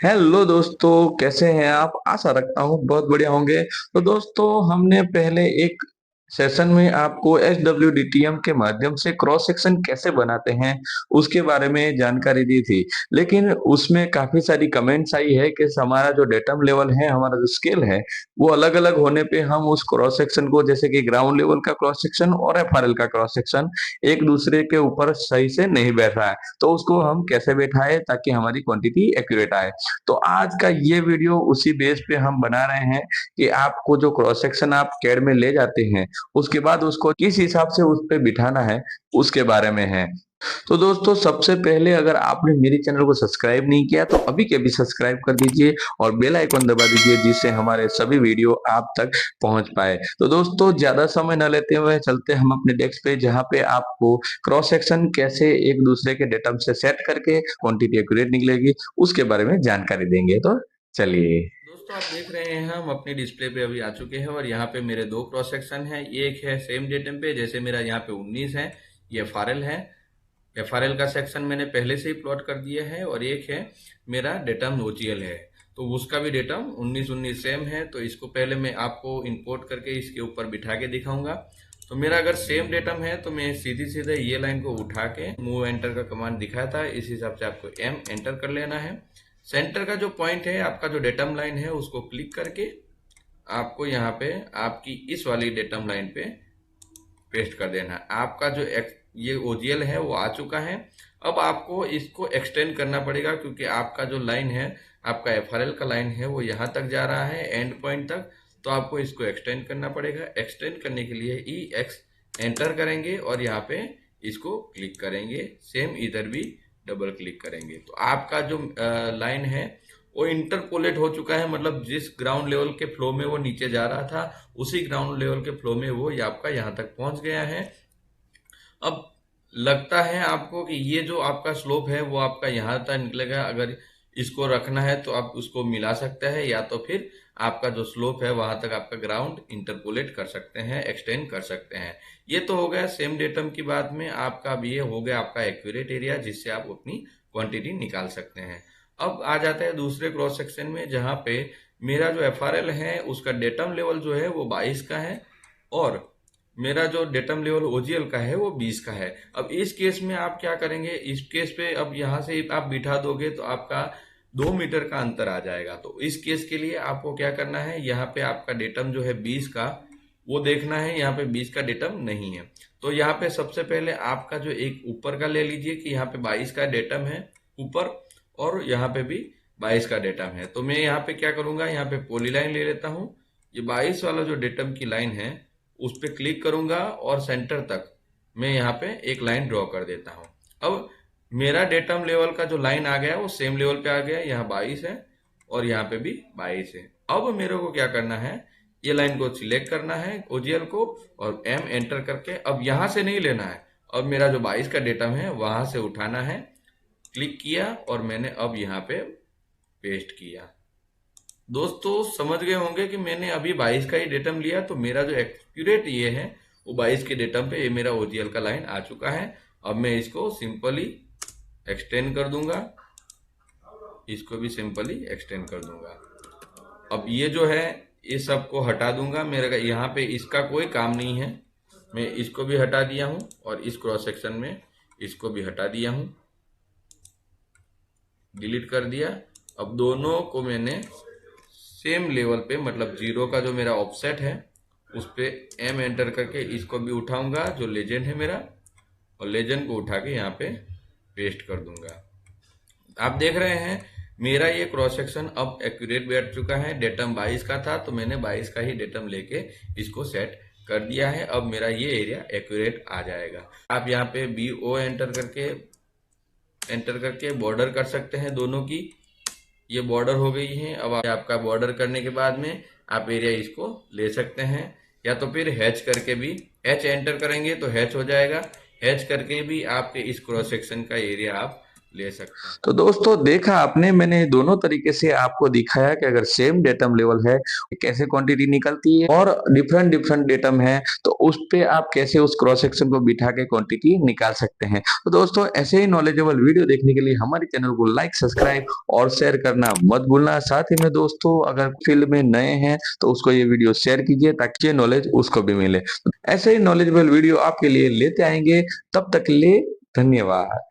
Hello दोस्तों, कैसे हैं आप? आशा रखता हूँ बहुत बढ़िया होंगे। तो दोस्तों, हमने पहले एक सेशन में आपको SWDTM के माध्यम से क्रॉस सेक्शन कैसे बनाते हैं उसके बारे में जानकारी दी थी। लेकिन उसमें काफी सारी कमेंट्स आई है कि हमारा जो डेटम लेवल है, हमारा जो स्केल है, वो अलग अलग होने पे हम उस क्रॉस सेक्शन को, जैसे कि ग्राउंड लेवल का क्रॉस सेक्शन और FRL का क्रॉस सेक्शन, एक दूसरे के ऊपर सही से नहीं बैठ रहा है। तो उसको हम कैसे बैठाए ताकि हमारी क्वांटिटी एक्यूरेट आए। तो आज का ये वीडियो उसी बेस पे हम बना रहे हैं कि आपको जो क्रॉस सेक्शन आप कैड में ले जाते हैं, उसके बाद उसको किस हिसाब से उस पे बिठाना है, उसके बारे में है। तो दोस्तों, सबसे पहले अगर आपने मेरे चैनल को सब्सक्राइब नहीं किया तो अभी के अभी सब्सक्राइब कर दीजिए और बेल आइकन दबा दीजिए, जिससे हमारे सभी वीडियो आप तक पहुंच पाए। तो दोस्तों, ज्यादा समय न लेते हुए चलते हम अपने डेस्क पे, जहां पे आपको क्रॉस सेक्शन कैसे एक दूसरे के डेटम से सेट करके क्वांटिटी एक्यूरेट निकलेगी उसके बारे में जानकारी देंगे। तो चलिए। दोस्तों आप देख रहे हैं हम अपनी डिस्प्ले पे अभी आ चुके हैं और यहाँ पे मेरे दो क्रॉस सेक्शन हैं। एक है सेम डेटम पे, जैसे मेरा यहाँ पे 19 है, ये एफआरएल है। एफआरएल का सेक्शन मैंने पहले से ही प्लॉट कर दिया है। और एक है मेरा डेटम ओजीएल है, तो उसका भी डेटम 19 सेम है। तो इसको पहले मैं आपको इंपोर्ट करके इसके ऊपर बिठा के दिखाऊंगा। तो मेरा अगर सेम डेटम है तो मैं सीधी सीधे ये लाइन को उठा के मूव एंटर का कमांड दिखाया था, इस हिसाब से आपको एम एंटर कर लेना है। सेंटर का जो पॉइंट है, आपका जो डेटम लाइन है, उसको क्लिक करके आपको यहाँ पे आपकी इस वाली डेटम लाइन पे पेस्ट कर देना है। आपका जो ये ओजीएल है वो आ चुका है। अब आपको इसको एक्सटेंड करना पड़ेगा, क्योंकि आपका जो लाइन है, आपका एफआरएल का लाइन है, वो यहाँ तक जा रहा है एंड पॉइंट तक। तो आपको इसको एक्सटेंड करना पड़ेगा। एक्सटेंड करने के लिए ई एक्स एंटर करेंगे और यहाँ पे इसको क्लिक करेंगे। सेम इधर भी डबल क्लिक करेंगे तो आपका जो लाइन है वो इंटरपोलेट हो चुका है। मतलब जिस ग्राउंड लेवल के फ्लो में वो नीचे जा रहा था, उसी ग्राउंड लेवल के फ्लो में वो ये आपका यहाँ तक पहुंच गया है। अब लगता है आपको कि ये जो आपका स्लोप है वो आपका यहाँ तक निकलेगा। अगर इसको रखना है तो आप उसको मिला सकते हैं, या तो फिर आपका जो स्लोप है वहां तक आपका ग्राउंड इंटरपोलेट कर सकते हैं, एक्सटेंड कर सकते हैं। ये तो हो गया सेम डेटम की बात में। आपका अब ये हो गया आपका एक्यूरेट एरिया, जिससे आप अपनी क्वांटिटी निकाल सकते हैं। अब आ जाता है दूसरे क्रॉस सेक्शन में, जहां पे मेरा जो एफआरएल है उसका डेटम लेवल जो है वो 22 का है, और मेरा जो डेटम लेवल ओजीएल का है वो 20 का है। अब इस केस में आप क्या करेंगे, इस केस पे अब यहाँ से आप बिठा दोगे तो आपका 2 मीटर का अंतर आ जाएगा। तो इस केस के लिए आपको क्या करना है, यहाँ पे आपका डेटम जो है 20 का, वो देखना है। यहाँ पे 20 का डेटम नहीं है, तो यहाँ पे सबसे पहले आपका जो एक ऊपर का ले लीजिए कि यहाँ पे 22 का डेटम है ऊपर, और यहाँ पे भी 22 का डेटम है। तो मैं यहाँ पे क्या करूंगा, यहाँ पे पॉलीलाइन ले लेता हूँ। ये 22 वाला जो डेटम की लाइन है उस पर क्लिक करूंगा और सेंटर तक मैं यहाँ पे एक लाइन ड्रॉ कर देता हूँ। अब मेरा डेटम लेवल का जो लाइन आ गया वो सेम लेवल पे आ गया। यहाँ 22 है और यहाँ पे भी 22 है। अब मेरे को क्या करना है, ये लाइन को सिलेक्ट करना है ओजीएल को, और एम एंटर करके अब यहाँ से नहीं लेना है। अब मेरा जो 22 का डेटम है वहां से उठाना है। क्लिक किया और मैंने अब यहाँ पे पेस्ट किया। दोस्तों समझ गए होंगे कि मैंने अभी 22 का ही डेटम लिया, तो मेरा जो एक्यूरेट ये है वो 22 के डेटम पे ये मेरा ओजीएल का लाइन आ चुका है। अब मैं इसको सिंपली एक्सटेंड कर दूंगा, इसको भी सिंपली एक्सटेंड कर दूंगा। अब ये जो है ये सबको हटा दूंगा। मेरे यहाँ पे इसका कोई काम नहीं है, मैं इसको भी हटा दिया हूँ और इस क्रॉस सेक्शन में इसको भी हटा दिया हूँ, डिलीट कर दिया। अब दोनों को मैंने सेम लेवल पे, मतलब जीरो का जो मेरा ऑफसेट है उस पे एम एंटर करके इसको भी उठाऊंगा, जो लेजेंड है मेरा, और लेजेंड को उठा के यहाँ पे पेस्ट कर दूंगा। आप देख रहे हैं मेरा ये क्रॉस सेक्शन अब एक्यूरेट बैठ चुका है। डेटम 22 का था तो मैंने 22 का ही डेटम लेके इसको सेट कर दिया है। अब मेरा ये एरिया एक्यूरेट आ जाएगा। आप यहाँ पे बी ओ एंटर करके बॉर्डर कर सकते हैं दोनों की। ये बॉर्डर हो गई है। अब आपका बॉर्डर करने के बाद में आप एरिया इसको ले सकते हैं, या तो फिर हैच करके भी, हैच एंटर करेंगे तो हैच हो जाएगा। हैच करके भी आपके इस क्रॉस सेक्शन का एरिया आप ले सकते हैं। तो दोस्तों देखा आपने, मैंने दोनों तरीके से आपको दिखाया कि अगर सेम डेटम लेवल है कैसे क्वांटिटी निकलती है, और डिफरेंट डिफरेंट डेटम है तो उस पे आप कैसे उस क्रॉस सेक्शन को बिठा के क्वांटिटी निकाल सकते हैं। तो दोस्तों ऐसे ही नॉलेजेबल वीडियो देखने के लिए हमारे चैनल को लाइक, सब्सक्राइब और शेयर करना मत भूलना। साथ ही में दोस्तों अगर फील्ड में नए हैं तो उसको ये वीडियो शेयर कीजिए ताकि ये नॉलेज उसको भी मिले। ऐसे ही नॉलेजेबल वीडियो आपके लिए लेते आएंगे, तब तक के लिए धन्यवाद।